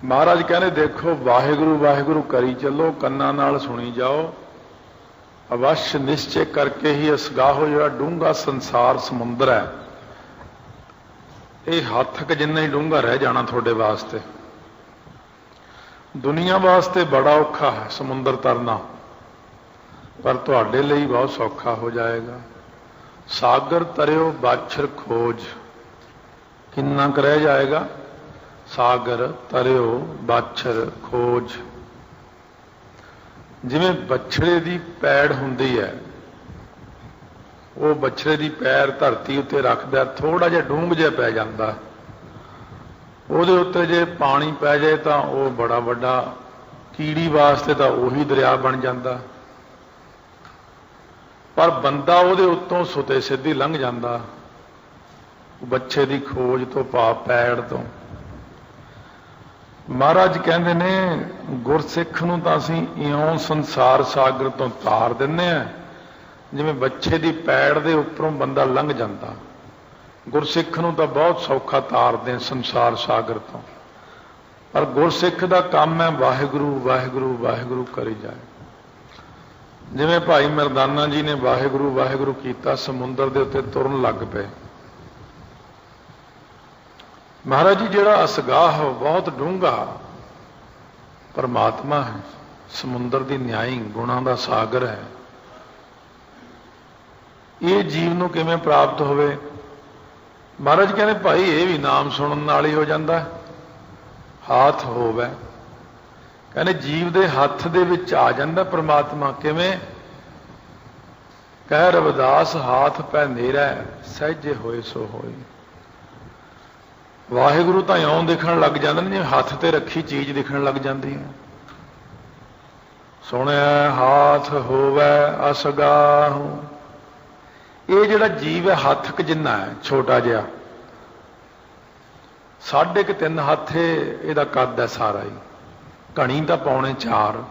महाराज कहने देखो वाहिगुरु वाहिगुरु करी चलो, कन्ना नाल सुनी जाओ, अवश्य निश्चय करके ही असगाहो जो डूंगा संसार समुंदर है, ये हथ क जिन्ना ही डूंगा रह जाना थोड़े वास्ते। दुनिया वास्ते बड़ा औखा है समुंदर तरना, पर तुहाडे लिए बहुत सौखा हो जाएगा। सागर तरियो बाछर खोज, किन्ना क रह जाएगा? सागर तरियो बाछर खोज। जिवें बछड़े की पैड़ हुंदी है, वो बछड़े की पैर धरती उत्ते रखदा, थोड़ा जिहा डूंग जिहा पै जांदा, ਉਹਦੇ उत्ते जे पानी पै जाए तो वह बड़ा वड्डा कीड़ी वास्ते तो उही दरिया बन जाता, पर बंदा ਉਹਦੇ उत्तों सुते सीधी लंघ जाता बच्चे की खोज तो भाव पैड़ तो। महाराज कहते ने गुरसिख नूं तां असीं इउं संसार सागर तो तार दिंदे आ जिवें बच्चे की पैड़ दे उपरों बंदा लंघ जाता। गुरसिख नूं तां बहुत सौखा तारदे संसार सागर तो, पर गुरसिख दा काम है वाहिगुरु वाहिगुरु वाहिगुरु करी जाए। जिवें भाई मरदाना जी ने वाहिगुरु वाहिगुरु कीता, समुंदर दे उत्ते तुरन लग पे। महाराज जी जिहड़ा असगाह बहुत डूंगा परमात्मा है, समुंदर की न्याई गुणां दा सागर है, ये जीव नूं किवें प्राप्त होवे? महाराज कहते भाई ये भी नाम सुनने नाल ही हो जाता है। हाथ होवे, कहने जीव दे हथ दे विच आ जाता परमात्मा। किवें? कह रविदास हाथ पै नेरा सहजे होए सो होए। वाहिगुरु तो इउं दिखण लग जाते हैं जिवें हथ ते रखी चीज दिखण लग जाती है। सुनिया हाथ होवे असगाहु, ये जिहड़ा जीव है हथ क जिन्ना है, छोटा जिहा 3.5 हथ इहदा कद है सारा ही, घणी तो 3.25,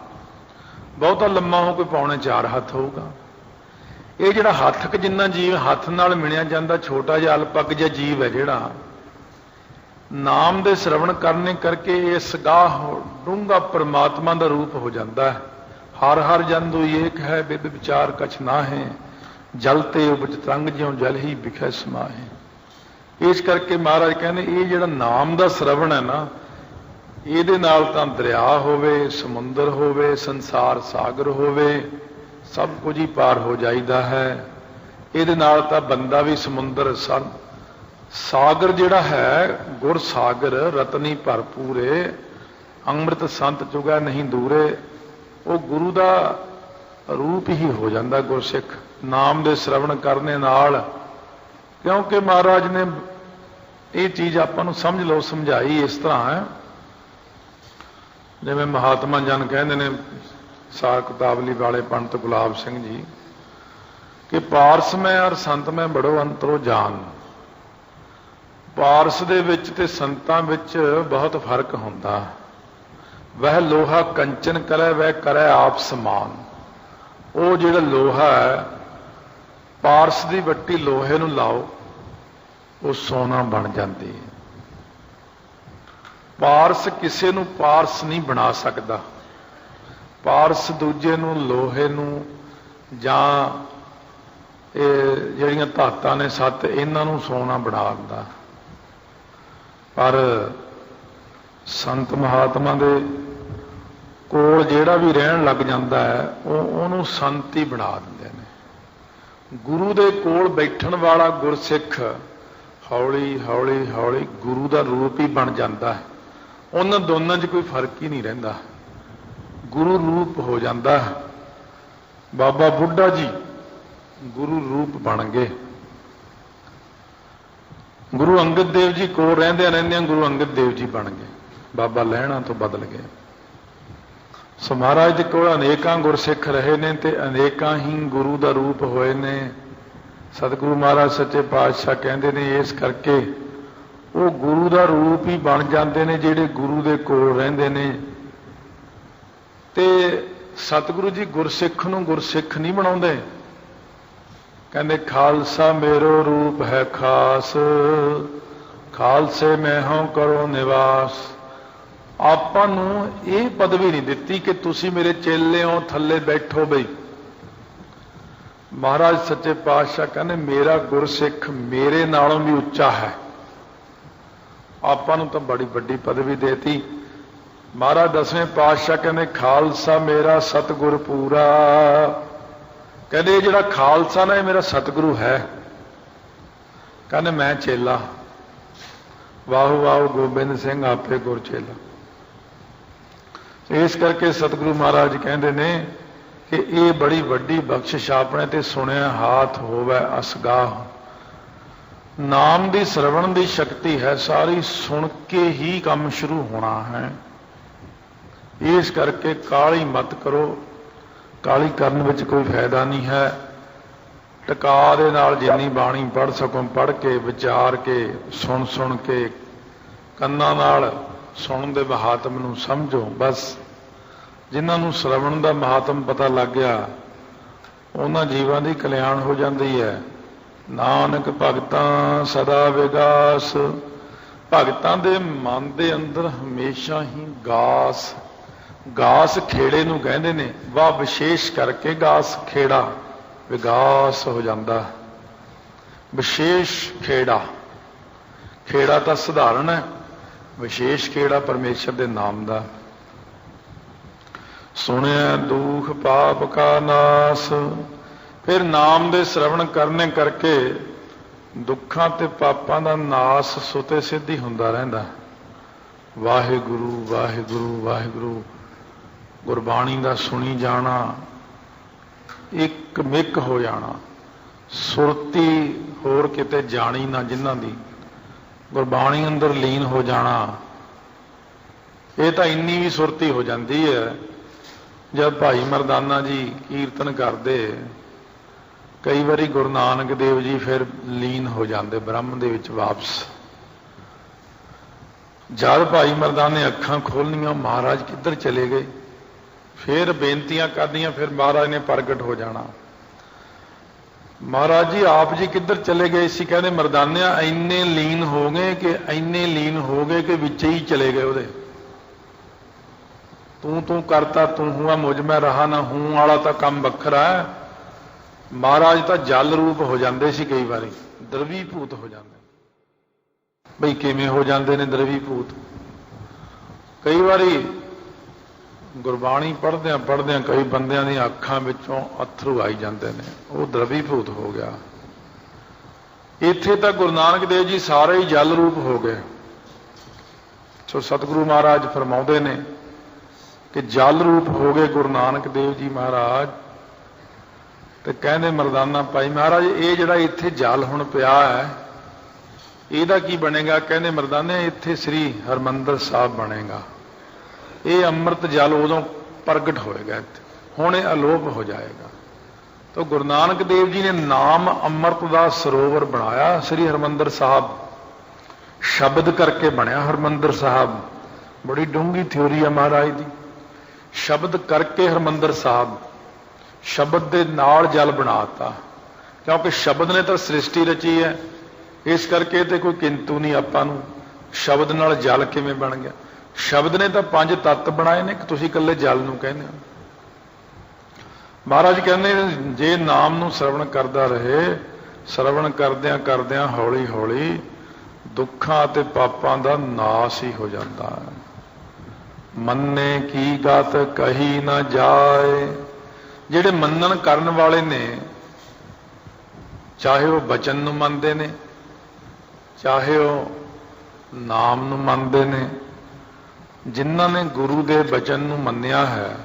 बहुता लम्मा हो कोई 3.25 हथ होगा। ये जिहड़ा हथ क जिन्ना जीव हथ नाल मिलिया जाता, छोटा जिहा अलपग जिहा जीव है जिहड़ा नाम दे श्रवण करने करके इस गाह डूंगा परमात्मा का रूप हो जाता है। हर हर जंदु एक है बिद विचार कछ ना है, जलते उपज तरंग ज्यों जल ही बिखै समाहे। इस करके महाराज कहने ये जिहड़ा नाम का श्रवण है ना, ये नाल तां दरिया होवे, समुंदर होवे, संसार सागर होवे, सब कुछ ही पार हो जाइदा है। ये नाल तां बंदा भी समुंदर सागर जिहड़ा है गुर सागर रतनी भरपूरे, अमृत संत चुगा नहीं दूरे, वो गुरु का रूप ही हो जाता गुरसिख नाम दे श्रवण करने नाल। क्योंकि महाराज ने ये चीज़ आपां नूं समझ लो समझाई इस तरह है, जिवें महात्मा जन कहते हैं सार किताबली वाले पंडित गुलाब सिंह जी कि पारस में और संत में बड़ो अंतरो जान। पारस दे विच ते संतां विच बहुत फर्क होंदा। वह लोहा कंचन करे वह करे आप समान। वो जिहड़ा लोहा है पारस की वट्टी लोहे नूं लाओ वो सोना बन जाती है। पारस किसी नूं पारस नहीं बना सकता। पारस दूजे नूं लोहे नूं जां जिहड़ियां धातां ने 7 इन्हां नूं सोना बना दिंदा। पर संत महात्मा दे कोल जिहड़ा भी रहन लग जाता है उहनूं संत ही बना दिंदे ने। गुरु दे कोल बैठण वाला गुरसिख हौली हौली हौली गुरु का रूप ही बन जाता है। उन्हां दोनों च कोई फर्क ही नहीं रहिंदा, गुरु रूप हो जाता है। बाबा बुढ़ा जी गुरु रूप बन गए। गुरु अंगद देव जी कोल रहिंदे रहिंदे गुरु अंगद देव जी बन गए, बाबा लहणा तो बदल गए। सो महाराज के कोल अनेकां गुरसिख रहे ने ते अनेकां ही गुरु का रूप होए ने। सतगुरु महाराज सच्चे पातशाह कहते ने इस करके वो गुरु का रूप ही बन जाते ने जिहड़े गुरु के कोल रहिंदे ने। ते सतगुरु जी गुरसिख नूं गुरसिख नहीं बनाउंदे, कहते खालसा मेरो रूप है खास, खालसे में हों करो निवास। ਆਪਾਂ ਨੂੰ ਇਹ ਪਦਵੀ ਨਹੀਂ ਦਿੱਤੀ ਕਿ ਤੁਸੀਂ ਮੇਰੇ ਚੇਲੇ ਹੋ, ਥੱਲੇ ਬੈਠੋ ਬਈ। ਮਹਾਰਾਜ ਸੱਚੇ ਪਾਤਸ਼ਾਹ ਕਹਿੰਦੇ ਮੇਰਾ ਗੁਰਸਿੱਖ ਮੇਰੇ ਨਾਲੋਂ ਵੀ ਉੱਚਾ ਹੈ। ਆਪਾਂ ਨੂੰ ਤਾਂ ਬੜੀ ਵੱਡੀ ਪਦਵੀ ਦੇਤੀ। ਮਹਾਰਾਜ ਦਸਵੇਂ ਪਾਤਸ਼ਾਹ ਕਹਿੰਦੇ ਖਾਲਸਾ ਮੇਰਾ ਸਤਿਗੁਰ ਪੂਰਾ। ਕਹਿੰਦੇ ਜਿਹੜਾ ਖਾਲਸਾ ਨਾ ਇਹ ਮੇਰਾ ਸਤਿਗੁਰੂ ਹੈ। ਕਹਿੰਦੇ ਮੈਂ ਚੇਲਾ। ਵਾਹੋ ਵਾਹੋ ਗੋਬਿੰਦ ਸਿੰਘ ਆਪੇ ਗੁਰ ਚੇਲਾ। ਇਸ ਕਰਕੇ ਸਤਿਗੁਰੂ ਮਹਾਰਾਜ ਕਹਿੰਦੇ ਨੇ ਕਿ ਇਹ ਬੜੀ ਵੱਡੀ ਬਖਸ਼ਿਸ਼ ਆਪਣੇ ਤੇ ਸੁਣਿਆ ਹਾਥ ਹੋਵੇ ਅਸਗਾਹ। ਨਾਮ ਦੀ ਸਰਵਣ ਦੀ ਸ਼ਕਤੀ ਹੈ, ਸਾਰੀ ਸੁਣ ਕੇ ਹੀ ਕੰਮ ਸ਼ੁਰੂ ਹੋਣਾ ਹੈ। ਇਸ ਕਰਕੇ ਕਾਹਲੀ ਮਤ ਕਰੋ, ਕਾਹਲੀ ਕਰਨ ਵਿੱਚ ਕੋਈ ਫਾਇਦਾ ਨਹੀਂ ਹੈ। ਟਿਕਾ ਦੇ ਨਾਲ ਜਿੰਨੀ ਬਾਣੀ ਪੜ੍ਹ ਸਕੋ ਪੜ੍ਹ ਕੇ, ਵਿਚਾਰ ਕੇ, ਸੁਣ ਕੇ, ਕੰਨਾਂ ਨਾਲ ਸੁਣਨ ਦੇ ਮਹਾਤਮ ਨੂੰ ਸਮਝੋ। ਬਸ ਜਿਨ੍ਹਾਂ ਨੂੰ ਸ਼ਰਵਣ ਦਾ ਮਹਾਤਮ ਪਤਾ ਲੱਗ ਗਿਆ ਉਹਨਾਂ ਜੀਵਾਂ ਦੀ ਕਲਿਆਣ ਹੋ ਜਾਂਦੀ ਹੈ। ਨਾਨਕ ਭਗਤਾਂ ਸਦਾ ਵਿਗਾਸ। ਭਗਤਾਂ ਦੇ ਮਨ ਦੇ ਅੰਦਰ ਹਮੇਸ਼ਾ ਹੀ ਗਾਸ, ਗਾਸ ਖੇੜੇ ਨੂੰ ਕਹਿੰਦੇ ਨੇ। ਵਾਹ ਵਿਸ਼ੇਸ਼ ਕਰਕੇ ਗਾਸ ਖੇੜਾ ਵਿਗਾਸ ਹੋ ਜਾਂਦਾ। ਵਿਸ਼ੇਸ਼ ਖੇੜਾ, ਖੇੜਾ ਤਾਂ ਸਧਾਰਨ ਹੈ, ਵਿਸ਼ੇਸ਼ ਖੇੜਾ ਪਰਮੇਸ਼ਰ ਦੇ ਨਾਮ ਦਾ। ਸੁਣਿਆ ਦੁਖ ਪਾਪ ਕਾ ਨਾਸ। ਫਿਰ ਨਾਮ ਦੇ ਸ਼ਰਵਣ ਕਰਨੇ ਕਰਕੇ ਦੁੱਖਾਂ ਤੇ ਪਾਪਾਂ ਦਾ ਨਾਸ ਸੁਤੇ ਸਿੱਧੀ ਹੁੰਦਾ ਰਹਿੰਦਾ। ਵਾਹਿਗੁਰੂ ਵਾਹਿਗੁਰੂ ਵਾਹਿਗੁਰੂ ਗੁਰਬਾਣੀ ਦਾ ਸੁਣੀ ਜਾਣਾ, ਇੱਕ ਮਿੱਕ ਹੋ ਜਾਣਾ, ਸੁਰਤੀ ਹੋਰ ਕਿਤੇ ਜਾਣੀ ਨਾ ਜਿਨ੍ਹਾਂ ਦੀ, ਗੁਰਬਾਣੀ ਅੰਦਰ ਲੀਨ ਹੋ ਜਾਣਾ। ਇਹ ਤਾਂ ਇੰਨੀ ਵੀ ਸੁਰਤੀ ਹੋ ਜਾਂਦੀ ਹੈ ਜਦ ਭਾਈ ਮਰਦਾਨਾ ਜੀ ਕੀਰਤਨ ਕਰਦੇ, ਕਈ ਵਾਰੀ ਗੁਰੂ ਨਾਨਕ ਦੇਵ ਜੀ ਫਿਰ ਲੀਨ ਹੋ ਜਾਂਦੇ ਬ੍ਰਹਮ ਦੇ ਵਿੱਚ ਵਾਪਸ। ਜਦ ਭਾਈ ਮਰਦਾਨੇ ਅੱਖਾਂ ਖੋਲ੍ਹਣੀਆਂ ਮਹਾਰਾਜ ਕਿੱਧਰ ਚਲੇ ਗਏ, ਫਿਰ ਬੇਨਤੀਆਂ ਕਰਨੀਆਂ, ਫਿਰ ਮਹਾਰਾਜ ਨੇ ਪ੍ਰਗਟ ਹੋ ਜਾਣਾ। ਮਹਾਰਾਜ ਜੀ ਆਪ ਜੀ ਕਿੱਧਰ ਚਲੇ ਗਏ ਸੀ? ਕਹਿੰਦੇ ਮਰਦਾਨਿਆਂ ਇੰਨੇ ਲੀਨ ਹੋ ਗਏ ਕਿ ਇੰਨੇ ਲੀਨ ਹੋ ਗਏ ਕਿ ਵਿੱਚ ਹੀ ਚਲੇ ਗਏ ਉਹਦੇ। ਤੂੰ ਕਰਤਾ ਤੂੰ ਹੂਆ ਮੁਝ ਮੈਂ ਰਹਾ ਨਾ ਹੂੰ ਵਾਲਾ ਤਾਂ ਕੰਮ ਵੱਖਰਾ ਹੈ। ਮਹਾਰਾਜ ਤਾਂ ਜਲ ਰੂਪ ਹੋ ਜਾਂਦੇ ਸੀ, ਕਈ ਵਾਰੀ ਦਰਵੀ ਭੂਤ ਹੋ ਜਾਂਦੇ। ਬਈ ਕਿਵੇਂ ਹੋ ਜਾਂਦੇ ਨੇ ਦਰਵੀ ਭੂਤ? ਕਈ ਵਾਰੀ ਗੁਰਬਾਣੀ ਪੜ੍ਹਦਿਆਂ ਕਈ ਬੰਦਿਆਂ ਦੀਆਂ ਅੱਖਾਂ ਵਿੱਚੋਂ ਅੱਥਰੂ ਆਈ ਜਾਂਦੇ ਨੇ, ਉਹ ਦਰਵੀ ਭੂਤ ਹੋ ਗਿਆ। ਇੱਥੇ ਤਾਂ ਗੁਰੂ ਨਾਨਕ ਦੇਵ ਜੀ ਸਾਰੇ ਹੀ ਜਲ ਰੂਪ ਹੋ ਗਏ। ਸੋ ਸਤਿਗੁਰੂ ਮਹਾਰਾਜ ਫਰਮਾਉਂਦੇ ਨੇ ਕਿ ਜਲ ਰੂਪ ਹੋ ਗਏ ਗੁਰੂ ਨਾਨਕ ਦੇਵ ਜੀ ਮਹਾਰਾਜ। ਤੇ ਕਹਿੰਦੇ ਮਰਦਾਨਾ ਭਾਈ ਮਹਾਰਾਜ ਇਹ ਜਿਹੜਾ ਇੱਥੇ ਜਲ ਹੁਣ ਪਿਆ ਹੈ ਇਹਦਾ ਕੀ ਬਣੇਗਾ? ਕਹਿੰਦੇ ਮਰਦਾਨੇ ਇੱਥੇ ਸ੍ਰੀ ਹਰਿਮੰਦਰ ਸਾਹਿਬ ਬਣੇਗਾ। ਇਹ ਅੰਮ੍ਰਿਤ ਜਲ ਉਦੋਂ ਪ੍ਰਗਟ ਹੋਏਗਾ ਇੱਥੇ, ਹੁਣ ਇਹ ਅਲੋਪ ਹੋ ਜਾਏਗਾ। ਤਾਂ ਗੁਰੂ ਨਾਨਕ ਦੇਵ ਜੀ ਨੇ ਨਾਮ ਅੰਮ੍ਰਿਤ ਦਾ ਸਰੋਵਰ ਬਣਾਇਆ ਸ੍ਰੀ ਹਰਿਮੰਦਰ ਸਾਹਿਬ। ਸ਼ਬਦ ਕਰਕੇ ਬਣਿਆ ਹਰਿਮੰਦਰ ਸਾਹਿਬ। ਬੜੀ ਡੂੰਘੀ ਥਿਉਰੀ ਹੈ ਮਹਾਰਾਜ ਦੀ। ਸ਼ਬਦ ਕਰਕੇ ਹਰਿਮੰਦਰ ਸਾਹਿਬ, ਸ਼ਬਦ ਦੇ ਨਾਲ ਜਲ ਬਣਾਤਾ। ਕਿਉਂਕਿ ਸ਼ਬਦ ਨੇ ਤਾਂ ਸ੍ਰਿਸ਼ਟੀ ਰਚੀ ਹੈ, ਇਸ ਕਰਕੇ ਤੇ ਕੋਈ ਕਿੰਤੂ ਨਹੀਂ ਆਪਾਂ ਨੂੰ। ਸ਼ਬਦ ਨਾਲ ਜਲ ਕਿਵੇਂ ਬਣ ਗਿਆ? ਸ਼ਬਦ ਨੇ ਤਾਂ 5 ਤੱਤ ਬਣਾਏ ਨੇ ਕਿ ਤੁਸੀਂ ਇਕੱਲੇ ਜਲ ਨੂੰ ਕਹਿੰਦੇ ਹੋ। ਮਹਾਰਾਜ ਕਹਿੰਦੇ ਜੇ ਨਾਮ ਨੂੰ ਸਰਵਣ ਕਰਦਾ ਰਹੇ, ਸਰਵਣ ਕਰਦਿਆਂ ਹੌਲੀ ਹੌਲੀ ਦੁੱਖਾਂ ਅਤੇ ਪਾਪਾਂ ਦਾ ਨਾਸ ਹੀ ਹੋ ਜਾਂਦਾ ਹੈ। ਮੰਨੇ ਕੀ ਗਤ ਕਹੀ ਨਾ ਜਾਏ। ਜਿਹੜੇ ਮੰਨਣ ਕਰਨ ਵਾਲੇ ਨੇ, ਚਾਹੇ ਉਹ ਬਚਨ ਨੂੰ ਮੰਨਦੇ ਨੇ, ਚਾਹੇ ਉਹ ਨਾਮ ਨੂੰ ਮੰਨਦੇ ਨੇ, ਜਿਨ੍ਹਾਂ ਨੇ ਗੁਰੂ ਦੇ ਬਚਨ ਨੂੰ ਮੰਨਿਆ ਹੈ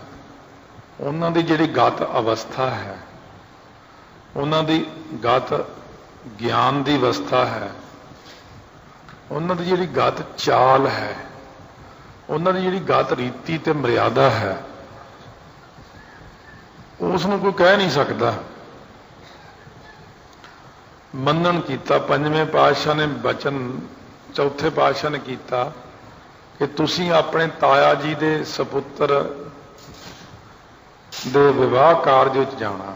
ਉਹਨਾਂ ਦੀ ਜਿਹੜੀ ਗਤ ਅਵਸਥਾ ਹੈ, ਉਹਨਾਂ ਦੀ ਗਤ ਗਿਆਨ ਦੀ ਅਵਸਥਾ ਹੈ, ਉਹਨਾਂ ਦੀ ਜਿਹੜੀ ਗਤ ਚਾਲ ਹੈ, ਉਹਨਾਂ ਦੀ ਜਿਹੜੀ ਗਤ ਰੀਤੀ ਤੇ ਮਰਿਆਦਾ ਹੈ, ਉਸ ਨੂੰ ਕੋਈ ਕਹਿ ਨਹੀਂ ਸਕਦਾ। ਮੰਨਣ ਕੀਤਾ ਪੰਜਵੇਂ ਪਾਤਸ਼ਾਹ ਨੇ ਬਚਨ, ਚੌਥੇ ਪਾਤਸ਼ਾਹ ਨੇ ਕੀਤਾ ਕਿ ਤੁਸੀਂ ਆਪਣੇ ਤਾਇਆ ਜੀ ਦੇ ਸਪੁੱਤਰ ਦੇ ਵਿਵਾਹ ਕਾਰਜ ਵਿੱਚ ਜਾਣਾ।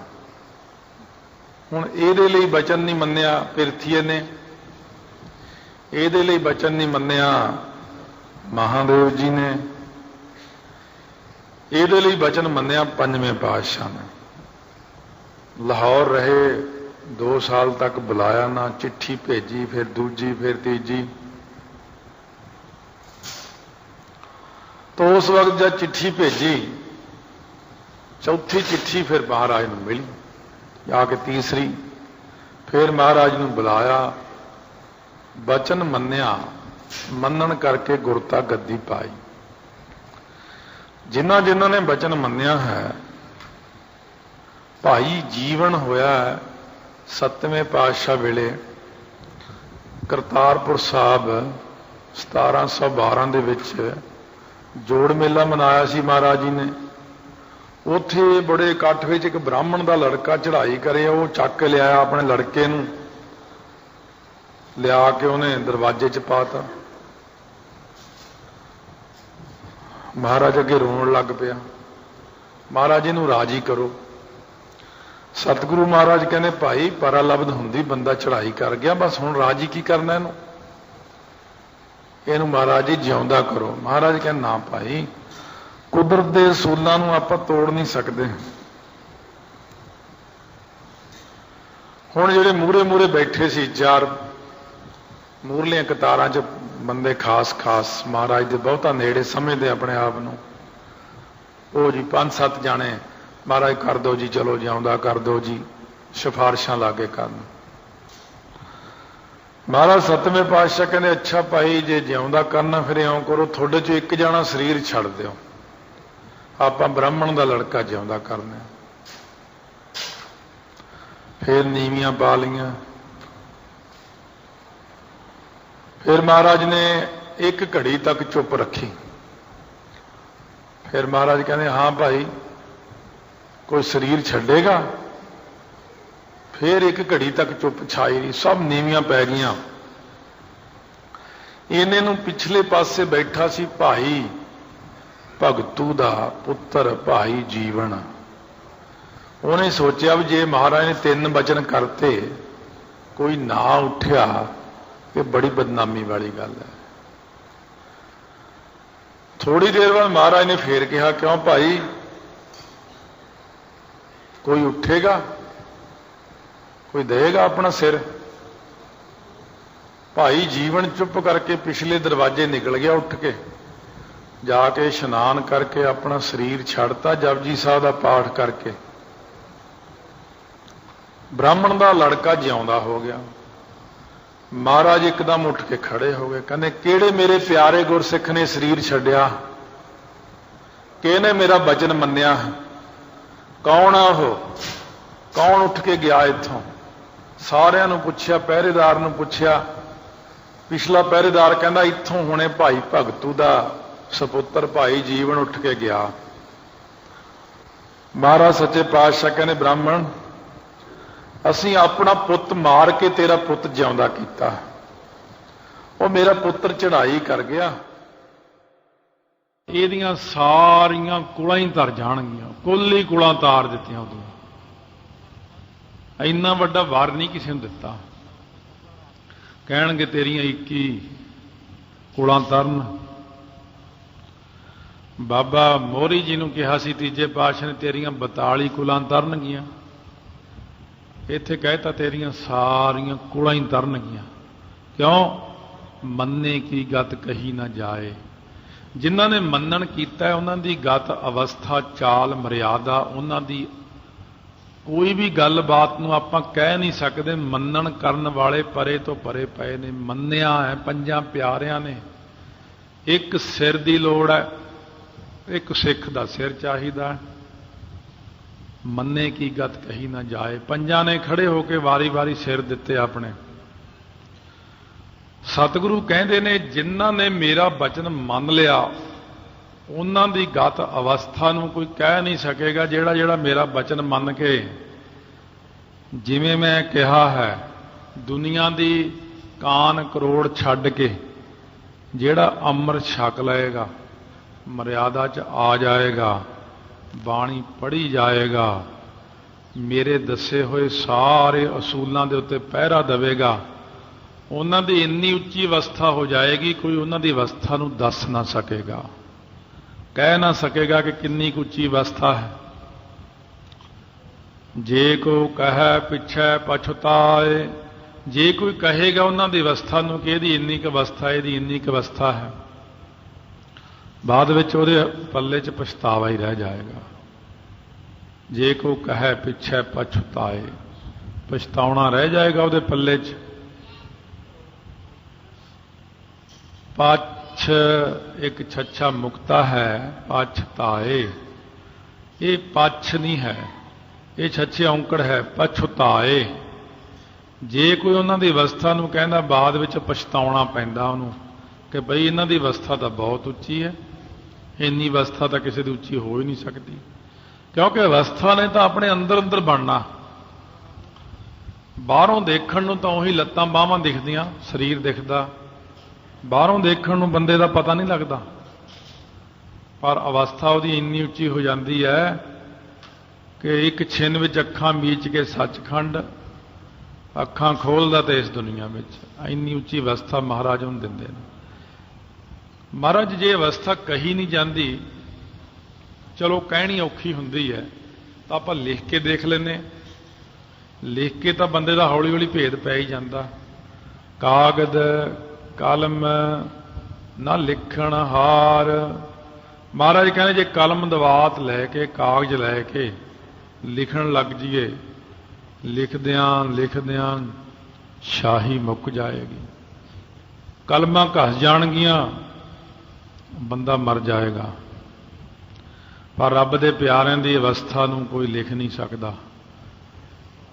ਹੁਣ ਇਹਦੇ ਲਈ ਬਚਨ ਨਹੀਂ ਮੰਨਿਆ ਪਿਰਥੀਏ ਨੇ, ਇਹਦੇ ਲਈ ਬਚਨ ਨਹੀਂ ਮੰਨਿਆ महादेव जी ने ਇਹਦੇ ਲਈ ਬਚਨ ਮੰਨਿਆ ਪੰਜਵੇਂ ਪਾਤਸ਼ਾਹ ਨੇ। ਲਾਹੌਰ ਰਹੇ 2 ਸਾਲ तक बुलाया ना, चिट्ठी भेजी, फिर दूजी, फिर तीजी। तो उस वक्त जब चिट्ठी भेजी, चौथी चिट्ठी फिर महाराज ਨੂੰ मिली, जाके तीसरी फिर महाराज ਨੂੰ बुलाया, बचन मन्निया, मनन करके गुरता गद्दी पाई। जिन्हां जिन्हां ने बचन मन्निया है, भाई जीवन होया है 7वें पातशाह वेले करतारपुर साहब 1712 ਦੇ ਵਿੱਚ जोड़ मेला मनाया सी महाराज जी ने। ਉੱਥੇ बड़े इकट्ठ ਵਿੱਚ एक ब्राह्मण ਦਾ लड़का चढ़ाई करे, वो ਚੱਕ के लिया अपने लड़के ਨੂੰ, लिया के उन्हें दरवाजे च पाता। महाराज अगे रोन लग पिया, महाराज इहनूं राजी करो। सतगुरु महाराज कहने भाई परालब्ध हुंदी बंदा चढ़ाई कर गया, बस हुण राजी की करना इहनूं, इहनूं महाराज जी जिउंदा करो। महाराज कहने ना भाई, कुदरत दे असूलां नूं आपां तोड़ नहीं सकदे। हुण जिहड़े मूहरे मूहरे बैठे सी, 4 मूरलियां कतारां च बंदे खास खास महाराज दे बहुता नेड़े समझदे अपने आप नूं, वो जी 5-7 जाने महाराज कर दो जी, चलो जिउंदा कर दो जी, सिफारिशां लागे करन। महाराज 7वें पातशाह कहंदे अच्छा भाई जे जिउंदा करना फिर इउं करो, थोड़े चों एक जाना शरीर छड्ड दिओ, आपां ब्राह्मण दा लड़का जिउंदा करना। फिर नीवियां पा लियां। फिर महाराज ने एक घड़ी तक चुप रखी। फिर महाराज कहते हाँ भाई कोई शरीर छड्डेगा। फिर एक घड़ी तक चुप छाई रही, सब नीवियां पै गईयां। इन्हें नूं पिछले पासे बैठा सी भाई भगतू दा पुत्र भाई जीवन। उन्हें सोचा भी जे महाराज ने 3 वचन करते, कोई ना उठिया, ये बड़ी बदनामी वाली गल है। थोड़ी देर बाद महाराज ने फिर कहा क्यों भाई कोई उठेगा, कोई देगा अपना सिर। भाई जीवन चुप करके पिछले दरवाजे निकल गया, उठ के जाके इशनान करके अपना शरीर छड़ता, जपजी साहब का पाठ करके ब्राह्मण का लड़का जिउंदा हो गया। महाराज एकदम उठ के खड़े हो गए, कहने किहड़े मेरे प्यारे गुरसिख ने शरीर छड्डिया, किहने मेरा वचन मन्निया, कौन आ वो, कौन उठ के गया इत्थों। सारिਆਂ ਨੂੰ ਪੁੱਛਿਆ, ਪਹਿਰੇਦਾਰ ਨੂੰ ਪੁੱਛਿਆ। पिछला ਪਹਿਰੇਦਾਰ ਕਹਿੰਦਾ इत्थों ਹੁਣੇ भाई भगतू ਦਾ सपुत्र भाई जीवन उठ के गया। महाराज सच्चे पातशाह कहने ब्राह्मण असीं अपना पुत मार के तेरा पुत जिउंदा कीता, वो मेरा पुत्र चढ़ाई कर गया, ਇਹਦੀਆਂ ਸਾਰੀਆਂ ਕੁਲਾਂ ਹੀ ਧਰ ਜਾਣਗੀਆਂ, ਕੁੱਲ ਹੀ ਕੁਲਾਂ ਤਾਰ ਦਿੱਤੀਆਂ। ਉਦੋਂ ਇੰਨਾ ਵੱਡਾ ਵਾਰ ਨਹੀਂ ਕਿਸੇ ਨੂੰ ਦਿੱਤਾ। ਕਹਿਣਗੇ ਤੇਰੀਆਂ 21 ਕੁਲਾਂ ਤਰਨ। ਬਾਬਾ ਮੋਹਰੀ ਜੀ ਨੂੰ ਕਿਹਾ ਸੀ ਤੀਜੇ ਪਾਤਸ਼ਾਹ ਨੇ ਤੇਰੀਆਂ 42 ਕੁਲਾਂ ਤਰਨਗੀਆਂ, ਇੱਥੇ ਕਹਿਤਾ ਤੇਰੀਆਂ ਸਾਰੀਆਂ ਕੁਲਾਂ ਹੀ ਤਰਨਗੀਆਂ। ਕਿਉਂ? ਮੰਨੇ ਕੀ ਗਤ ਕਹੀ ਨਾ ਜਾਏ। ਜਿਨ੍ਹਾਂ ਨੇ ਮੰਨਣ ਕੀਤਾ ਉਹਨਾਂ ਦੀ ਗਤ ਅਵਸਥਾ ਚਾਲ ਮਰਿਆਦਾ, ਉਹਨਾਂ ਦੀ ਕੋਈ ਵੀ ਗੱਲਬਾਤ ਨੂੰ ਆਪਾਂ ਕਹਿ ਨਹੀਂ ਸਕਦੇ। ਮੰਨਣ ਕਰਨ ਵਾਲੇ ਪਰੇ ਤੋਂ ਪਰੇ ਪਏ ਨੇ। ਮੰਨਿਆ ਹੈ 5 ਪਿਆਰਿਆਂ ਨੇ। ਇੱਕ ਸਿਰ ਦੀ ਲੋੜ ਹੈ, ਇੱਕ ਸਿੱਖ ਦਾ ਸਿਰ ਚਾਹੀਦਾ। ਮੰਨੇ ਕੀ ਗਤ ਕਹੀ ਨਾ ਜਾਏ। 5 ਨੇ ਖੜੇ ਹੋ ਕੇ ਵਾਰੀ ਵਾਰੀ ਸਿਰ ਦਿੱਤੇ ਆਪਣੇ। ਸਤਿਗੁਰੂ ਕਹਿੰਦੇ ਨੇ ਜਿਨ੍ਹਾਂ ਨੇ ਮੇਰਾ ਬਚਨ ਮੰਨ ਲਿਆ ਉਹਨਾਂ ਦੀ ਗਤ ਅਵਸਥਾ ਨੂੰ ਕੋਈ ਕਹਿ ਨਹੀਂ ਸਕੇਗਾ। ਜਿਹੜਾ ਜਿਹੜਾ ਮੇਰਾ ਬਚਨ ਮੰਨ ਕੇ, ਜਿਵੇਂ ਮੈਂ ਕਿਹਾ ਹੈ, ਦੁਨੀਆ ਦੀ ਕਾਨ ਕਰੋੜ ਛੱਡ ਕੇ ਜਿਹੜਾ ਅੰਮ੍ਰਿਤ ਛਕ ਲਏਗਾ, ਮਰਿਆਦਾ 'ਚ ਆ ਜਾਏਗਾ, ਬਾਣੀ ਪੜ੍ਹੀ ਜਾਏਗਾ, ਮੇਰੇ ਦੱਸੇ ਹੋਏ ਸਾਰੇ ਅਸੂਲਾਂ ਦੇ ਉੱਤੇ ਪਹਿਰਾ ਦੇਵੇਗਾ, ਉਹਨਾਂ ਦੀ ਇੰਨੀ ਉੱਚੀ ਅਵਸਥਾ ਹੋ ਜਾਏਗੀ, ਕੋਈ ਉਹਨਾਂ ਦੀ ਅਵਸਥਾ ਨੂੰ ਦੱਸ ਨਾ ਸਕੇਗਾ, ਕਹਿ ਨਾ ਸਕੇਗਾ ਕਿ ਕਿੰਨੀ ਕੁ ਉੱਚੀ ਅਵਸਥਾ ਹੈ। ਜੇ ਕੋ ਕਹੈ ਪਿਛੈ ਪਛਤਾਏ, ਜੇ ਕੋਈ ਕਹੇਗਾ ਉਹਨਾਂ ਦੀ ਅਵਸਥਾ ਨੂੰ ਕਿ ਇਹਦੀ ਇੰਨੀ ਕੁ ਅਵਸਥਾ, ਇਹਦੀ ਇੰਨੀ ਕੁ ਅਵਸਥਾ ਹੈ, ਬਾਅਦ ਵਿੱਚ ਉਹਦੇ ਪੱਲੇ 'ਚ ਪਛਤਾਵਾ ਹੀ ਰਹਿ ਜਾਏਗਾ। ਜੇ ਕੋ ਕਹੈ ਪਿਛੈ ਪਛਤਾਏ, ਪਛਤਾਉਣਾ ਰਹਿ ਜਾਏਗਾ ਉਹਦੇ ਪੱਲੇ 'ਚ। ਪਛ ਇੱਕ ਛੱਛਾ ਮੁਕਤਾ ਹੈ, ਪਛਤਾਏ, ਇਹ ਪਛ ਨਹੀਂ ਹੈ, ਇਹ ਛੱਛੇ ਔਂਕੜ ਹੈ, ਪਛਤਾਏ। ਜੇ ਕੋਈ ਉਹਨਾਂ ਦੀ ਅਵਸਥਾ ਨੂੰ ਕਹਿੰਦਾ, ਬਾਅਦ ਵਿੱਚ ਪਛਤਾਉਣਾ ਪੈਂਦਾ ਉਹਨੂੰ ਕਿ ਬਈ ਇਹਨਾਂ ਦੀ ਅਵਸਥਾ ਤਾਂ ਬਹੁਤ ਉੱਚੀ ਹੈ, ਇੰਨੀ ਅਵਸਥਾ ਤਾਂ ਕਿਸੇ ਦੀ ਉੱਚੀ ਹੋ ਹੀ ਨਹੀਂ ਸਕਦੀ। ਕਿਉਂਕਿ ਅਵਸਥਾ ਨੇ ਤਾਂ ਆਪਣੇ ਅੰਦਰ ਅੰਦਰ ਬਣਨਾ। ਬਾਹਰੋਂ ਦੇਖਣ ਨੂੰ ਤਾਂ ਉਹੀ ਲੱਤਾਂ ਬਾਹਾਂ ਦਿਖਦੀਆਂ, ਸਰੀਰ ਦਿਖਦਾ, ਬਾਹਰੋਂ ਦੇਖਣ ਨੂੰ ਬੰਦੇ ਦਾ ਪਤਾ ਨਹੀਂ ਲੱਗਦਾ, ਪਰ ਅਵਸਥਾ ਉਹਦੀ ਇੰਨੀ ਉੱਚੀ ਹੋ ਜਾਂਦੀ ਹੈ ਕਿ ਇੱਕ ਛਿਨ ਵਿੱਚ ਅੱਖਾਂ ਮੀਚ ਕੇ ਸੱਚਖੰਡ, ਅੱਖਾਂ ਖੋਲ੍ਹਦਾ ਤੇ ਇਸ ਦੁਨੀਆ ਵਿੱਚ। ਇੰਨੀ ਉੱਚੀ ਅਵਸਥਾ ਮਹਾਰਾਜ ਨੂੰ ਦਿੰਦੇ ਨੇ। ਮਹਾਰਾਜ ਜੇ ਅਵਸਥਾ ਕਹੀ ਨਹੀਂ ਜਾਂਦੀ, ਚਲੋ ਕਹਿਣੀ ਔਖੀ ਹੁੰਦੀ ਹੈ, ਤਾਂ ਆਪਾਂ ਲਿਖ ਕੇ ਦੇਖ ਲੈਂਦੇ। ਲਿਖ ਕੇ ਤਾਂ ਬੰਦੇ ਦਾ ਹੌਲੀ ਹੌਲੀ ਭੇਦ ਪੈ ਹੀ ਜਾਂਦਾ। ਕਾਗਦ ਕਲਮ ਨਾ ਲਿਖਣ ਹਾਰ, ਮਹਾਰਾਜ ਕਹਿੰਦੇ ਜੇ ਕਲਮ ਦਵਾਤ ਲੈ ਕੇ, ਕਾਗਜ਼ ਲੈ ਕੇ ਲਿਖਣ ਲੱਗ ਜਾਈਏ, ਲਿਖਦਿਆਂ ਲਿਖਦਿਆਂ ਸ਼ਾਹੀ ਮੁੱਕ ਜਾਏਗੀ, ਕਲਮਾਂ ਘਸ ਜਾਣਗੀਆਂ, ਬੰਦਾ ਮਰ ਜਾਏਗਾ। ਪਰ ਰੱਬ ਦੇ ਪਿਆਰਿਆਂ ਦੀ ਅਵਸਥਾ ਨੂੰ ਕੋਈ ਲਿਖ ਨਹੀਂ ਸਕਦਾ,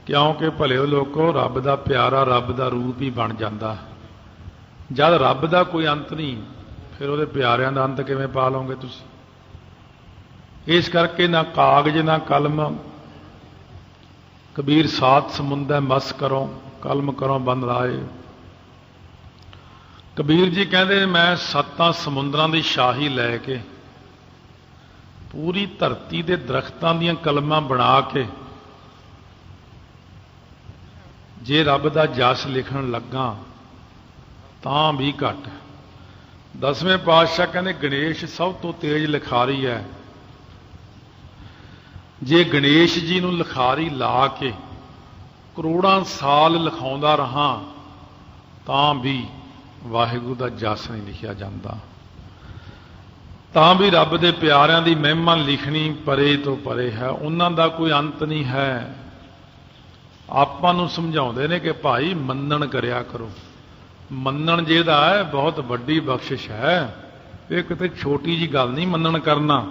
ਕਿਉਂਕਿ ਭਲਿਓ ਲੋਕੋ, ਰੱਬ ਦਾ ਪਿਆਰਾ ਰੱਬ ਦਾ ਰੂਪ ਹੀ ਬਣ ਜਾਂਦਾ। ਜਦ ਰੱਬ ਦਾ ਕੋਈ ਅੰਤ ਨਹੀਂ, ਫਿਰ ਉਹਦੇ ਪਿਆਰਿਆਂ ਦਾ ਅੰਤ ਕਿਵੇਂ ਪਾ ਲਓਗੇ ਤੁਸੀਂ? ਇਸ ਕਰਕੇ ਨਾ ਕਾਗਜ਼ ਨਾ ਕਲਮ, ਕਬੀਰ ਸਾਤ ਸਮੁੰਦਰ ਮਸ ਕਰੋ, ਕਲਮ ਕਰੋ ਬੰਦ ਲਾਏ। ਕਬੀਰ ਜੀ ਕਹਿੰਦੇ ਮੈਂ 7 ਸਮੁੰਦਰਾਂ ਦੀ ਸ਼ਾਹੀ ਲੈ ਕੇ, ਪੂਰੀ ਧਰਤੀ ਦੇ ਦਰਖਤਾਂ ਦੀਆਂ ਕਲਮਾਂ ਬਣਾ ਕੇ, ਜੇ ਰੱਬ ਦਾ ਜਸ ਲਿਖਣ ਲੱਗਾ ਤਾਂ ਵੀ ਘੱਟ। 10ਵੇਂ ਪਾਤਸ਼ਾਹ ਕਹਿੰਦੇ ਗਣੇਸ਼ ਸਭ ਤੋਂ ਤੇਜ਼ ਲਿਖਾਰੀ ਹੈ। ਜੇ ਗਣੇਸ਼ ਜੀ ਨੂੰ ਲਿਖਾਰੀ ਲਾ ਕੇ ਕਰੋੜਾਂ ਸਾਲ ਲਿਖਾਉਂਦਾ ਰਹਾ ਤਾਂ ਵੀ ਵਾਹਿਗੁਰੂ ਦਾ ਜਸ ਨਹੀਂ ਲਿਖਿਆ ਜਾਂਦਾ, ਤਾਂ ਵੀ ਰੱਬ ਦੇ ਪਿਆਰਿਆਂ ਦੀ ਮਹਿਮਾ ਲਿਖਣੀ ਪਰੇ ਤੋਂ ਪਰੇ ਹੈ, ਉਹਨਾਂ ਦਾ ਕੋਈ ਅੰਤ ਨਹੀਂ ਹੈ। ਆਪਾਂ ਨੂੰ ਸਮਝਾਉਂਦੇ ਨੇ ਕਿ ਭਾਈ ਮੰਨਣ ਕਰਿਆ ਕਰੋ। ਮੰਨਣ ਜਿਹਦਾ ਹੈ ਬਹੁਤ ਵੱਡੀ ਬਖਸ਼ਿਸ਼ ਹੈ, ਇਹ ਕਿਤੇ ਛੋਟੀ ਜੀ ਗੱਲ ਨਹੀਂ ਮੰਨਣ ਕਰਨਾ।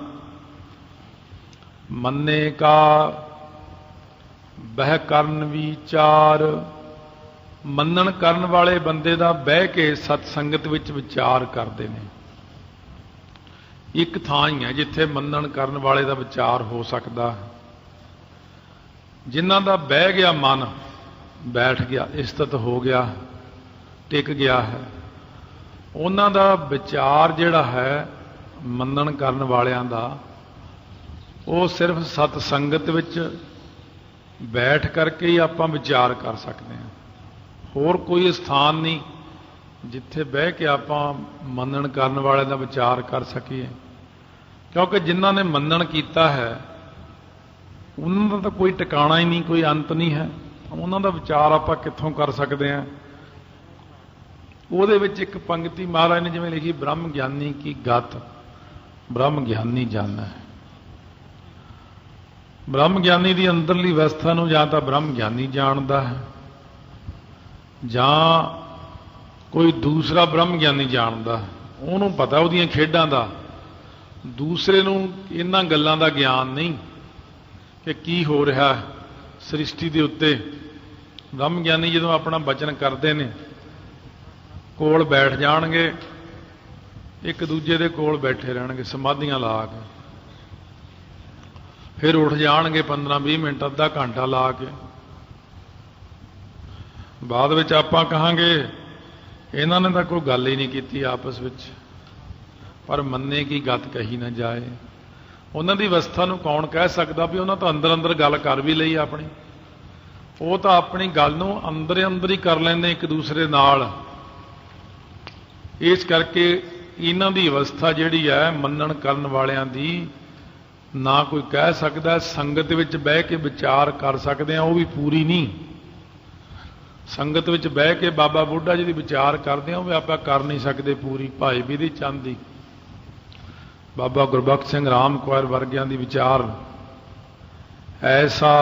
ਮੰਨੇ ਕਾ ਬਹਿ ਕਰਨ ਵਿਚਾਰ, ਮੰਨਣ ਕਰਨ ਵਾਲੇ ਬੰਦੇ ਦਾ ਬਹਿ ਕੇ ਸਤ ਸੰਗਤ ਵਿੱਚ ਵਿਚਾਰ ਕਰਦੇ ਨੇ। ਇੱਕ ਥਾਂ ਹੀ ਹੈ ਜਿੱਥੇ ਮੰਨਣ ਕਰਨ ਵਾਲੇ ਦਾ ਵਿਚਾਰ ਹੋ ਸਕਦਾ। ਜਿਨ੍ਹਾਂ ਦਾ ਬਹਿ ਗਿਆ ਮਨ, ਬੈਠ ਗਿਆ, ਇਸਤਤ ਹੋ ਗਿਆ, ਟਿਕ ਗਿਆ ਹੈ, ਉਹਨਾਂ ਦਾ ਵਿਚਾਰ ਜਿਹੜਾ ਹੈ ਮੰਨਣ ਕਰਨ ਵਾਲਿਆਂ ਦਾ, ਉਹ ਸਿਰਫ ਸਤ ਸੰਗਤ ਵਿੱਚ ਬੈਠ ਕਰਕੇ ਹੀ ਆਪਾਂ ਵਿਚਾਰ ਕਰ ਸਕਦੇ ਹਾਂ। ਹੋਰ ਕੋਈ ਸਥਾਨ ਨਹੀਂ ਜਿੱਥੇ ਬਹਿ ਕੇ ਆਪਾਂ ਮੰਨਣ ਕਰਨ ਵਾਲਿਆਂ ਦਾ ਵਿਚਾਰ ਕਰ ਸਕੀਏ, ਕਿਉਂਕਿ ਜਿਨ੍ਹਾਂ ਨੇ ਮੰਨਣ ਕੀਤਾ ਹੈ ਉਹਨਾਂ ਦਾ ਤਾਂ ਕੋਈ ਟਿਕਾਣਾ ਹੀ ਨਹੀਂ, ਕੋਈ ਅੰਤ ਨਹੀਂ ਹੈ। ਉਹਨਾਂ ਦਾ ਵਿਚਾਰ ਆਪਾਂ ਕਿੱਥੋਂ ਕਰ ਸਕਦੇ ਹਾਂ? ਉਹਦੇ ਵਿੱਚ ਇੱਕ ਪੰਕਤੀ ਮਹਾਰਾਜ ਨੇ ਜਿਵੇਂ ਲਿਖੀ, ਬ੍ਰਹਮ ਗਿਆਨੀ ਕੀ ਗਤ ਬ੍ਰਹਮ ਗਿਆਨੀ ਜਾਣੈ। ਬ੍ਰਹਮ ਗਿਆਨੀ ਦੀ ਅੰਦਰਲੀ ਅਵਸਥਾ ਨੂੰ ਜਾਂ ਤਾਂ ਬ੍ਰਹਮ ਗਿਆਨੀ ਜਾਣਦਾ ਹੈ, ਜਾਂ ਕੋਈ ਦੂਸਰਾ ਬ੍ਰਹਮ ਗਿਆਨੀ ਜਾਣਦਾ। ਉਹਨੂੰ ਪਤਾ ਉਹਦੀਆਂ ਖੇਡਾਂ ਦਾ, ਦੂਸਰੇ ਨੂੰ ਇਹਨਾਂ ਗੱਲਾਂ ਦਾ ਗਿਆਨ ਨਹੀਂ ਕਿ ਕੀ ਹੋ ਰਿਹਾ ਸ੍ਰਿਸ਼ਟੀ ਦੇ ਉੱਤੇ। ਬ੍ਰਹਮ ਗਿਆਨੀ ਜਦੋਂ ਆਪਣਾ ਬਚਨ ਕਰਦੇ ਨੇ, ਕੋਲ ਬੈਠ ਜਾਣਗੇ, ਇੱਕ ਦੂਜੇ ਦੇ ਕੋਲ ਬੈਠੇ ਰਹਿਣਗੇ ਸਮਾਧੀਆਂ ਲਾ ਕੇ, ਫਿਰ ਉੱਠ ਜਾਣਗੇ 15-20 ਮਿੰਟ, ਅੱਧਾ ਘੰਟਾ ਲਾ ਕੇ। ਬਾਅਦ ਵਿੱਚ ਆਪਾਂ ਕਹਾਂਗੇ ਇਹਨਾਂ ਨੇ ਤਾਂ ਕੋਈ ਗੱਲ ਹੀ ਨਹੀਂ ਕੀਤੀ ਆਪਸ ਵਿੱਚ, ਪਰ ਮੰਨੇ ਕੀ ਗਤ ਕਹੀ ਨਾ ਜਾਏ। ਉਹਨਾਂ ਦੀ ਅਵਸਥਾ ਨੂੰ ਕੌਣ ਕਹਿ ਸਕਦਾ ਵੀ ਉਹਨਾਂ ਤਾਂ ਅੰਦਰ ਅੰਦਰ ਗੱਲ ਕਰ ਵੀ ਲਈ ਆਪਣੀ, ਉਹ ਤਾਂ ਆਪਣੀ ਗੱਲ ਨੂੰ ਅੰਦਰ ਅੰਦਰ ਹੀ ਕਰ ਲੈਂਦੇ ਇੱਕ ਦੂਸਰੇ ਨਾਲ। ਇਸ ਕਰਕੇ ਇਹਨਾਂ ਦੀ ਅਵਸਥਾ ਜਿਹੜੀ ਹੈ ਮੰਨਣ ਕਰਨ ਵਾਲਿਆਂ ਦੀ, ਨਾ ਕੋਈ ਕਹਿ ਸਕਦਾ ਸੰਗਤ ਵਿੱਚ ਬਹਿ ਕੇ ਵਿਚਾਰ ਕਰ ਸਕਦੇ ਆ, ਉਹ ਵੀ ਪੂਰੀ ਨਹੀਂ। ਸੰਗਤ ਵਿੱਚ ਬਹਿ ਕੇ ਬਾਬਾ ਬੁੱਢਾ ਜੀ ਦੀ ਵਿਚਾਰ ਕਰਦੇ ਆ, ਉਹ ਵੀ ਆਪਾਂ ਕਰ ਨਹੀਂ ਸਕਦੇ ਪੂਰੀ। ਭਾਈ ਬਿਧੀ ਚੰਦ ਦੀ, ਬਾਬਾ ਗੁਰਬਖਸ਼ ਸਿੰਘ ਰਾਮ ਕੁਆਰ ਵਰਗਿਆਂ ਦੀ ਵਿਚਾਰ, ਐਸਾ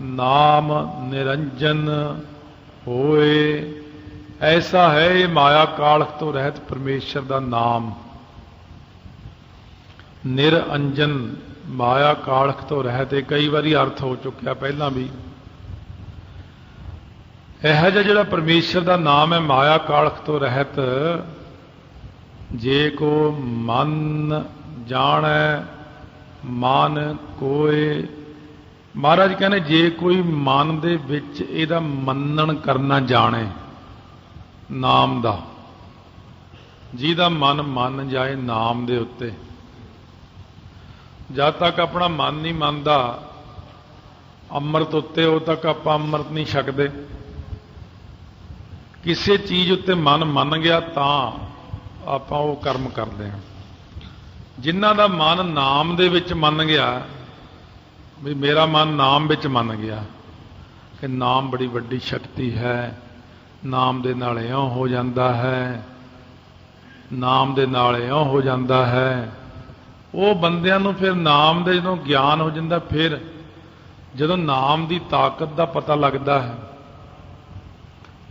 ਨਾਮ ਨਿਰੰਜਨ ਹੋਏ, ਐਸਾ ਹੈ ਇਹ ਮਾਇਆ ਕਾਲਖ ਤੋਂ ਰਹਿਤ ਪਰਮੇਸ਼ਰ ਦਾ ਨਾਮ। ਨਿਰੰਜਨ, ਮਾਇਆ ਕਾਲਖ ਤੋਂ ਰਹਿਤ, ਇਹ ਕਈ ਵਾਰੀ ਅਰਥ ਹੋ ਚੁੱਕਿਆ ਪਹਿਲਾਂ ਵੀ। ਇਹੋ ਜਿਹਾ ਜਿਹੜਾ ਪਰਮੇਸ਼ਰ ਦਾ ਨਾਮ ਹੈ ਮਾਇਆ ਕਾਲਖ ਤੋਂ ਰਹਿਤ, ਜੇ ਕੋ ਮਨ ਜਾਣੈ ਮਨ ਕੋਏ। ਮਹਾਰਾਜ ਕਹਿੰਦੇ ਜੇ ਕੋਈ ਮਨ ਦੇ ਵਿੱਚ ਇਹਦਾ ਮੰਨਣ ਕਰਨਾ ਜਾਣੇ ਨਾਮ ਦਾ, ਜਿਹਦਾ ਮਨ ਮੰਨ ਜਾਏ ਨਾਮ ਦੇ ਉੱਤੇ, ਜਦ ਤੱਕ ਆਪਣਾ ਮਨ ਨਹੀਂ ਮੰਨਦਾ ਅੰਮ੍ਰਿਤ ਉੱਤੇ, ਉਦੋਂ ਤੱਕ ਆਪਾਂ ਅੰਮ੍ਰਿਤ ਨਹੀਂ ਛਕਦੇ। ਕਿਸੇ ਚੀਜ਼ ਉੱਤੇ ਮਨ ਮੰਨ ਗਿਆ ਤਾਂ ਆਪਾਂ ਉਹ ਕਰਮ ਕਰਦੇ ਹਾਂ। ਜਿਨ੍ਹਾਂ ਦਾ ਮਨ ਨਾਮ ਦੇ ਵਿੱਚ ਮੰਨ ਗਿਆ, ਵੀ ਮੇਰਾ ਮਨ ਨਾਮ ਵਿੱਚ ਮੰਨ ਗਿਆ ਕਿ ਨਾਮ ਬੜੀ ਵੱਡੀ ਸ਼ਕਤੀ ਹੈ, ਨਾਮ ਦੇ ਨਾਲ ਇਉਂ ਹੋ ਜਾਂਦਾ ਹੈ, ਨਾਮ ਦੇ ਨਾਲ ਇਉਂ ਹੋ ਜਾਂਦਾ ਹੈ, ਉਹ ਬੰਦਿਆਂ ਨੂੰ ਫਿਰ ਨਾਮ ਦੇ ਜਦੋਂ ਗਿਆਨ ਹੋ ਜਾਂਦਾ, ਫਿਰ ਜਦੋਂ ਨਾਮ ਦੀ ਤਾਕਤ ਦਾ ਪਤਾ ਲੱਗਦਾ ਹੈ,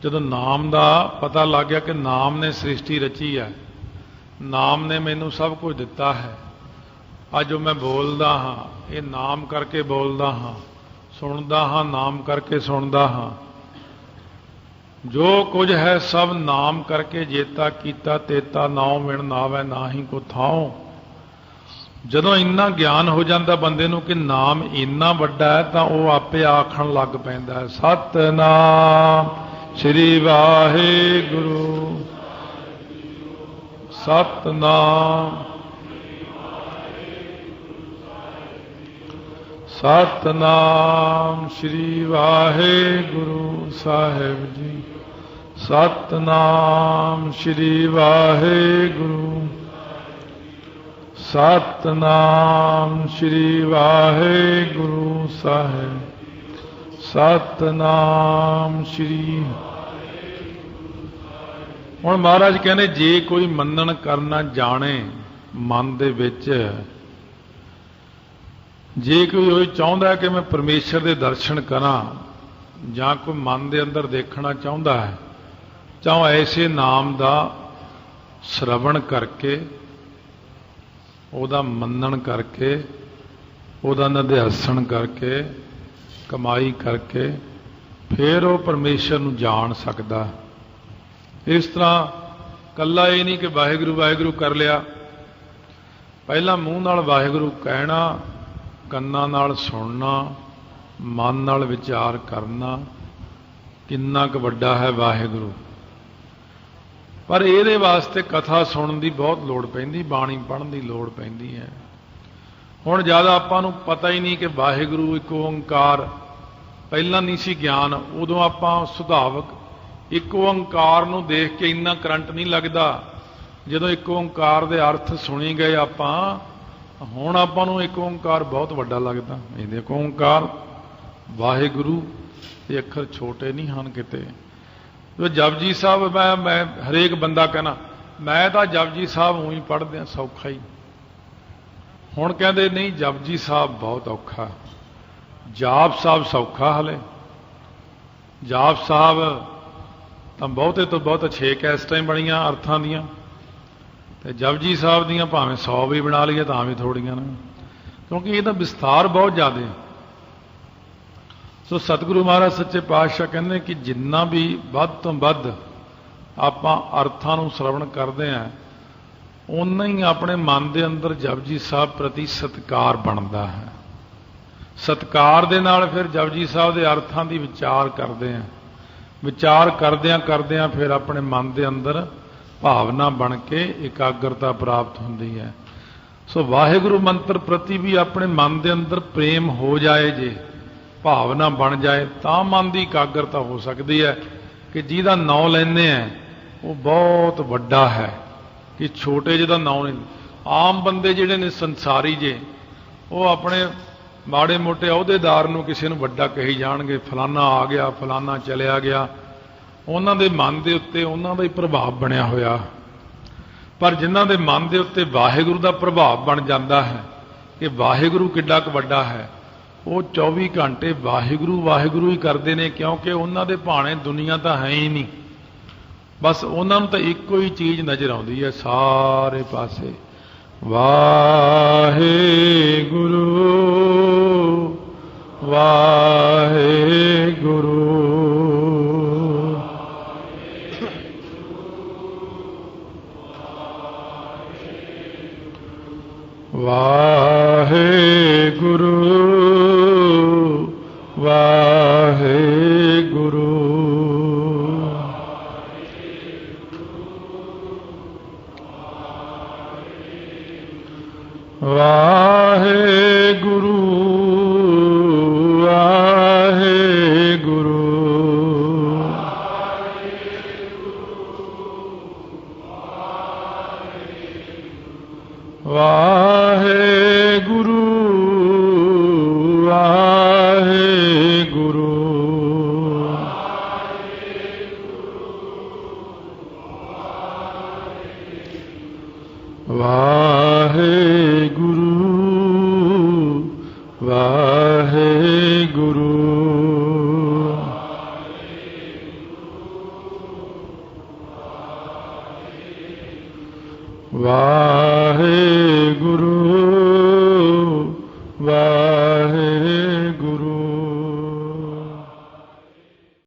ਜਦੋਂ ਨਾਮ ਦਾ ਪਤਾ ਲੱਗ ਗਿਆ ਕਿ ਨਾਮ ਨੇ ਸ੍ਰਿਸ਼ਟੀ ਰਚੀ ਹੈ, ਨਾਮ ਨੇ ਮੈਨੂੰ ਸਭ ਕੁਝ ਦਿੱਤਾ ਹੈ, ਅੱਜ ਜੋ ਮੈਂ ਬੋਲਦਾ ਹਾਂ ਇਹ ਨਾਮ ਕਰਕੇ ਬੋਲਦਾ ਹਾਂ, ਸੁਣਦਾ ਹਾਂ ਨਾਮ ਕਰਕੇ ਸੁਣਦਾ ਹਾਂ, ਜੋ ਕੁਝ ਹੈ ਸਭ ਨਾਮ ਕਰਕੇ ਜੇਤਾ ਕੀਤਾ ਤੇਤਾ, ਨਾਉ ਮਿਣ ਨਾਵੈ ਨਾਹੀ ਕੋ ਥਾਉ। ਜਦੋਂ ਇੰਨਾ ਗਿਆਨ ਹੋ ਜਾਂਦਾ ਬੰਦੇ ਨੂੰ ਕਿ ਨਾਮ ਇੰਨਾ ਵੱਡਾ ਹੈ, ਤਾਂ ਉਹ ਆਪੇ ਆਖਣ ਲੱਗ ਪੈਂਦਾ ਹੈ, ਸਤਿਨਾਮ ਸ੍ਰੀ ਵਾਹਿਗੁਰੂ, ਸਤਿਨਾਮ ਸਤਿਨਾਮ ਸ੍ਰੀ ਵਾਹਿਗੁਰੂ ਸਾਹਿਬ ਜੀ, ਸਤਿਨਾਮ ਸ੍ਰੀ ਵਾਹਿਗੁਰੂ, ਸਤਿਨਾਮ ਸ੍ਰੀ ਵਾਹਿਗੁਰੂ ਸਾਹਿਬ, ਸਤਿਨਾਮ ਸ੍ਰੀ। ਹੁਣ ਮਹਾਰਾਜ ਕਹਿੰਦੇ ਜੇ ਕੋਈ ਮੰਨਣ ਕਰਨਾ ਜਾਣੇ ਮਨ ਦੇ ਵਿੱਚ, ਜੇ ਕੋਈ ਉਹ ਚਾਹੁੰਦਾ ਕਿ ਮੈਂ ਪਰਮੇਸ਼ਰ ਦੇ ਦਰਸ਼ਨ ਕਰਾਂ, ਜਾਂ ਕੋਈ ਮਨ ਦੇ ਅੰਦਰ ਦੇਖਣਾ ਚਾਹੁੰਦਾ ਹੈ, ਚਾਹੋ ਐਸੇ ਨਾਮ ਦਾ ਸ਼ਰਵਣ ਕਰਕੇ, ਉਹਦਾ ਮੰਨਣ ਕਰਕੇ, ਉਹਦਾ ਨਿਧਿਆਸਣ ਕਰਕੇ, ਕਮਾਈ ਕਰਕੇ, ਫਿਰ ਉਹ ਪਰਮੇਸ਼ਰ ਨੂੰ ਜਾਣ ਸਕਦਾ। ਇਸ ਤਰ੍ਹਾਂ ਕੱਲਾ ਇਹ ਨਹੀਂ ਕਿ ਵਾਹਿਗੁਰੂ ਵਾਹਿਗੁਰੂ ਕਰ ਲਿਆ, ਪਹਿਲਾਂ ਮੂੰਹ ਨਾਲ ਵਾਹਿਗੁਰੂ ਕਹਿਣਾ, ਕੰਨਾਂ ਨਾਲ ਸੁਣਨਾ, ਮਨ ਨਾਲ ਵਿਚਾਰ ਕਰਨਾ ਕਿੰਨਾ ਕੁ ਵੱਡਾ ਹੈ ਵਾਹਿਗੁਰੂ। ਪਰ ਇਹਦੇ ਵਾਸਤੇ ਕਥਾ ਸੁਣਨ ਦੀ ਬਹੁਤ ਲੋੜ ਪੈਂਦੀ, ਬਾਣੀ ਪੜ੍ਹਨ ਦੀ ਲੋੜ ਪੈਂਦੀ ਹੈ। ਹੁਣ ਜਦ ਆਪਾਂ ਨੂੰ ਪਤਾ ਹੀ ਨਹੀਂ ਕਿ ਵਾਹਿਗੁਰੂ ਇੱਕ ਓੰਕਾਰ, ਪਹਿਲਾਂ ਨਹੀਂ ਸੀ ਗਿਆਨ, ਉਦੋਂ ਆਪਾਂ ਸੁਭਾਵਕ ਇੱਕ ਓੰਕਾਰ ਨੂੰ ਦੇਖ ਕੇ ਇੰਨਾ ਕਰੰਟ ਨਹੀਂ ਲੱਗਦਾ। ਜਦੋਂ ਇੱਕ ਓੰਕਾਰ ਦੇ ਅਰਥ ਸੁਣੀ ਗਏ ਆਪਾਂ, ਹੁਣ ਆਪਾਂ ਨੂੰ ਇੱਕ ਓੰਕਾਰ ਬਹੁਤ ਵੱਡਾ ਲੱਗਦਾ। ਇਹ ਦੇਖੋ ਓੰਕਾਰ ਵਾਹਿਗੁਰੂ ਇਹ ਅੱਖਰ ਛੋਟੇ ਨਹੀਂ ਹਨ ਕਿਤੇ। ਜੋ ਜਪਜੀ ਸਾਹਿਬ ਮੈਂ ਹਰੇਕ ਬੰਦਾ ਕਹਿਣਾ ਮੈਂ ਤਾਂ ਜਪਜੀ ਸਾਹਿਬ ਊਂ ਹੀ ਪੜ੍ਹਦੇ ਹਾਂ ਸੌਖਾ ਹੀ। ਹੁਣ ਕਹਿੰਦੇ ਨਹੀਂ ਜਪਜੀ ਸਾਹਿਬ ਬਹੁਤ ਔਖਾ, ਜਾਪ ਸਾਹਿਬ ਸੌਖਾ। ਹਲੇ ਜਾਪ ਸਾਹਿਬ ਤਾਂ ਬਹੁਤੇ ਤੋਂ ਬਹੁਤ 6 ਕੈਸਟਾਂ ਹੀ ਬਣੀਆਂ ਅਰਥਾਂ ਦੀਆਂ, ਤੇ ਜਪਜੀ ਸਾਹਿਬ ਦੀਆਂ ਭਾਵੇਂ 100 ਵੀ ਬਣਾ ਲਈਏ ਤਾਂ ਵੀ ਥੋੜੀਆਂ ਨੇ, ਕਿਉਂਕਿ ਇਹਦਾ ਵਿਸਥਾਰ ਬਹੁਤ ਜ਼ਿਆਦਾ। ਸੋ ਸਤਿਗੁਰੂ ਮਹਾਰਾਜ ਸੱਚੇ ਪਾਤਸ਼ਾਹ ਕਹਿੰਦੇ ਕਿ ਜਿੰਨਾ ਵੀ ਵੱਧ ਤੋਂ ਵੱਧ ਆਪਾਂ ਅਰਥਾਂ ਨੂੰ ਸ਼ਰਵਣ ਕਰਦੇ ਹਾਂ, ਓਨਾ ਹੀ ਆਪਣੇ ਮਨ ਦੇ ਅੰਦਰ ਜਪਜੀ ਸਾਹਿਬ ਪ੍ਰਤੀ ਸਤਿਕਾਰ ਬਣਦਾ ਹੈ। ਸਤਿਕਾਰ ਦੇ ਨਾਲ ਫਿਰ ਜਪਜੀ ਸਾਹਿਬ ਦੇ ਅਰਥਾਂ ਦੀ ਵਿਚਾਰ ਕਰਦੇ ਹਾਂ, ਵਿਚਾਰ ਕਰਦਿਆਂ ਫਿਰ ਆਪਣੇ ਮਨ ਦੇ ਅੰਦਰ ਭਾਵਨਾ ਬਣ ਕੇ ਇਕਾਗਰਤਾ ਪ੍ਰਾਪਤ ਹੁੰਦੀ ਹੈ। ਸੋ ਵਾਹਿਗੁਰੂ ਮੰਤਰ ਪ੍ਰਤੀ ਵੀ ਆਪਣੇ ਮਨ ਦੇ ਅੰਦਰ ਪ੍ਰੇਮ ਹੋ ਜਾਏ ਜੇ, ਭਾਵਨਾ ਬਣ ਜਾਏ ਤਾਂ ਮਨ ਦੀ ਇਕਾਗਰਤਾ ਹੋ ਸਕਦੀ ਹੈ ਕਿ ਜਿਹਦਾ ਨਾਂ ਲੈਂਦੇ ਆ ਉਹ ਬਹੁਤ ਵੱਡਾ ਹੈ, ਕਿ ਛੋਟੇ ਜਿਹਦਾ ਨਾਂ ਨਹੀਂ। ਆਮ ਬੰਦੇ ਜਿਹੜੇ ਨੇ ਸੰਸਾਰੀ ਜੇ, ਉਹ ਆਪਣੇ ਮਾੜੇ ਮੋਟੇ ਅਹੁਦੇਦਾਰ ਨੂੰ ਕਿਸੇ ਨੂੰ ਵੱਡਾ ਕਹੀ ਜਾਣਗੇ, ਫਲਾਨਾ ਆ ਗਿਆ, ਫਲਾਨਾ ਚਲਿਆ ਗਿਆ। ਉਹਨਾਂ ਦੇ ਮਨ ਦੇ ਉੱਤੇ ਉਹਨਾਂ ਦਾ ਹੀ ਪ੍ਰਭਾਵ ਬਣਿਆ ਹੋਇਆ। ਪਰ ਜਿਨ੍ਹਾਂ ਦੇ ਮਨ ਦੇ ਉੱਤੇ ਵਾਹਿਗੁਰੂ ਦਾ ਪ੍ਰਭਾਵ ਬਣ ਜਾਂਦਾ ਹੈ ਕਿ ਵਾਹਿਗੁਰੂ ਕਿੱਡਾ ਕੁ ਵੱਡਾ ਹੈ, ਉਹ 24 ਘੰਟੇ ਵਾਹਿਗੁਰੂ ਵਾਹਿਗੁਰੂ ਹੀ ਕਰਦੇ ਨੇ, ਕਿਉਂਕਿ ਉਹਨਾਂ ਦੇ ਭਾਣੇ ਦੁਨੀਆ ਤਾਂ ਹੈ ਹੀ ਨਹੀਂ। ਬਸ ਉਹਨਾਂ ਨੂੰ ਤਾਂ ਇੱਕੋ ਹੀ ਚੀਜ਼ ਨਜ਼ਰ ਆਉਂਦੀ ਹੈ ਸਾਰੇ ਪਾਸੇ, ਵਾਹਿਗੁਰੂ ਵਾਹਿਗੁਰੂ ਵਾਹਿਗੁਰੂ ਵਾਹਿਗੁਰੂ ਵਾਹਿਗੁਰੂ ਵਾਹਿਗੁਰੂ ਵਾਹਿਗੁਰੂ ਵਾਹਿਗੁਰੂ ਵਾਹਿਗੁਰੂ ਵਾਹਿਗੁਰੂ ਵਾਹਿਗੁਰੂ